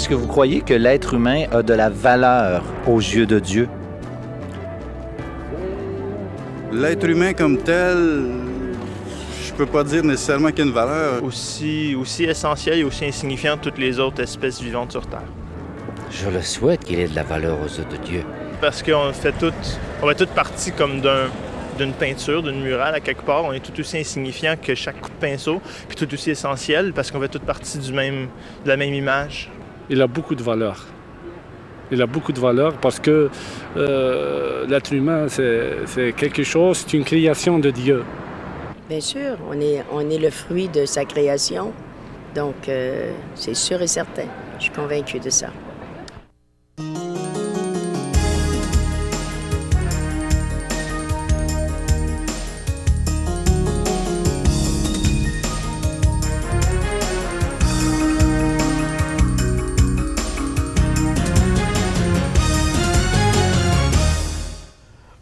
Est-ce que vous croyez que l'être humain a de la valeur aux yeux de Dieu? L'être humain comme tel, je peux pas dire nécessairement qu'il y a une valeur. Aussi essentiel et aussi insignifiant que toutes les autres espèces vivantes sur Terre. Je le souhaite qu'il ait de la valeur aux yeux de Dieu. Parce qu'on fait toute partie comme d'une peinture, d'une murale à quelque part. On est tout aussi insignifiant que chaque coup de pinceau, puis tout aussi essentiel parce qu'on fait toute partie de la même image. Il a beaucoup de valeur. Il a beaucoup de valeur parce que l'être humain, c'est quelque chose, c'est une création de Dieu. Bien sûr, on est le fruit de sa création, donc c'est sûr et certain. Je suis convaincue de ça.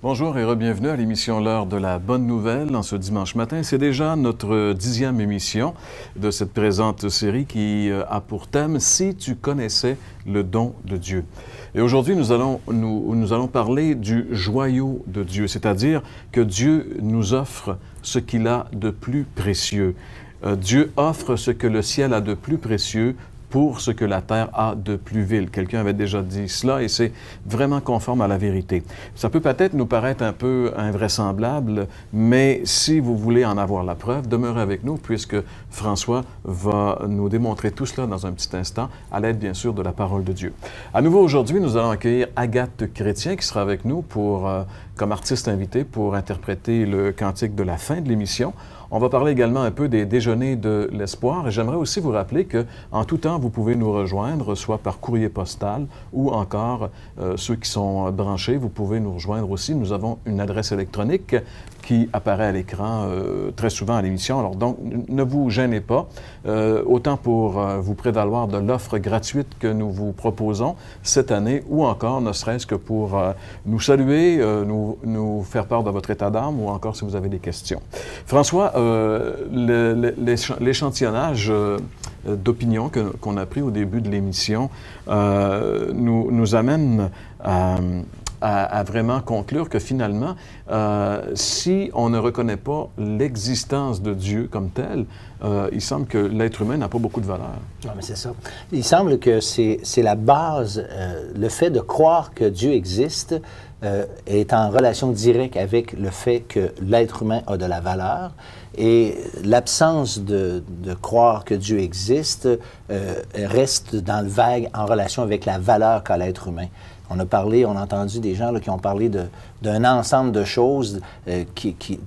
Bonjour et bienvenue à l'émission L'heure de la bonne nouvelle en ce dimanche matin. C'est déjà notre 10e émission de cette présente série qui a pour thème « Si tu connaissais le don de Dieu ». Et aujourd'hui, nous allons parler du joyau de Dieu, c'est-à-dire que Dieu nous offre ce qu'il a de plus précieux. Dieu offre ce que le ciel a de plus précieux pour ce que la terre a de plus vil. Quelqu'un avait déjà dit cela et c'est vraiment conforme à la vérité. Ça peut peut-être nous paraître un peu invraisemblable, mais si vous voulez en avoir la preuve, demeurez avec nous puisque François va nous démontrer tout cela dans un petit instant, à l'aide bien sûr de la parole de Dieu. À nouveau aujourd'hui, nous allons accueillir Agathe Chrétien qui sera avec nous comme artiste invité pour interpréter le cantique de la fin de l'émission. On va parler également un peu des déjeuners de l'espoir et j'aimerais aussi vous rappeler qu'en tout temps, vous pouvez nous rejoindre, soit par courrier postal ou encore ceux qui sont branchés, vous pouvez nous rejoindre aussi. Nous avons une adresse électronique qui apparaît à l'écran très souvent à l'émission. Alors donc, ne vous gênez pas, autant pour vous prévaloir de l'offre gratuite que nous vous proposons cette année ou encore, ne serait-ce que pour nous saluer, nous faire part de votre état d'âme ou encore si vous avez des questions. François, l'échantillonnage d'opinion qu'on a pris au début de l'émission nous amène à vraiment conclure que finalement, si on ne reconnaît pas l'existence de Dieu comme tel, il semble que l'être humain n'a pas beaucoup de valeur. Non, mais c'est ça. Il semble que c'est la base, le fait de croire que Dieu existe est en relation directe avec le fait que l'être humain a de la valeur. Et l'absence de croire que Dieu existe reste dans le vague en relation avec la valeur qu'a l'être humain. On a entendu des gens là, qui ont parlé d'un ensemble de choses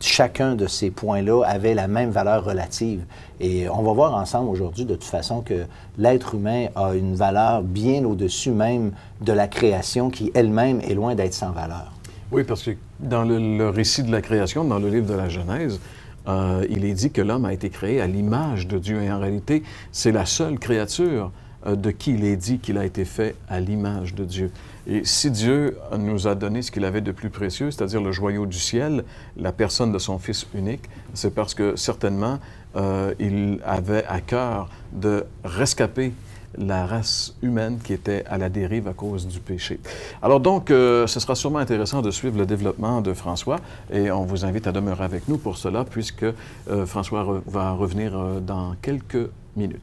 chacun de ces points-là avait la même valeur relative. Et on va voir ensemble aujourd'hui, de toute façon, que l'être humain a une valeur bien au-dessus même de la création qui elle-même est loin d'être sans valeur. Oui, parce que dans le récit de la création, dans le livre de la Genèse, il est dit que l'homme a été créé à l'image de Dieu. Et en réalité, c'est la seule créature de qui il est dit qu'il a été fait à l'image de Dieu. Et si Dieu nous a donné ce qu'il avait de plus précieux, c'est-à-dire le joyau du ciel, la personne de son Fils unique, c'est parce que certainement, il avait à cœur de rescaper la race humaine qui était à la dérive à cause du péché. Alors donc, ce sera sûrement intéressant de suivre le développement de François et on vous invite à demeurer avec nous pour cela puisque François va revenir dans quelques minutes.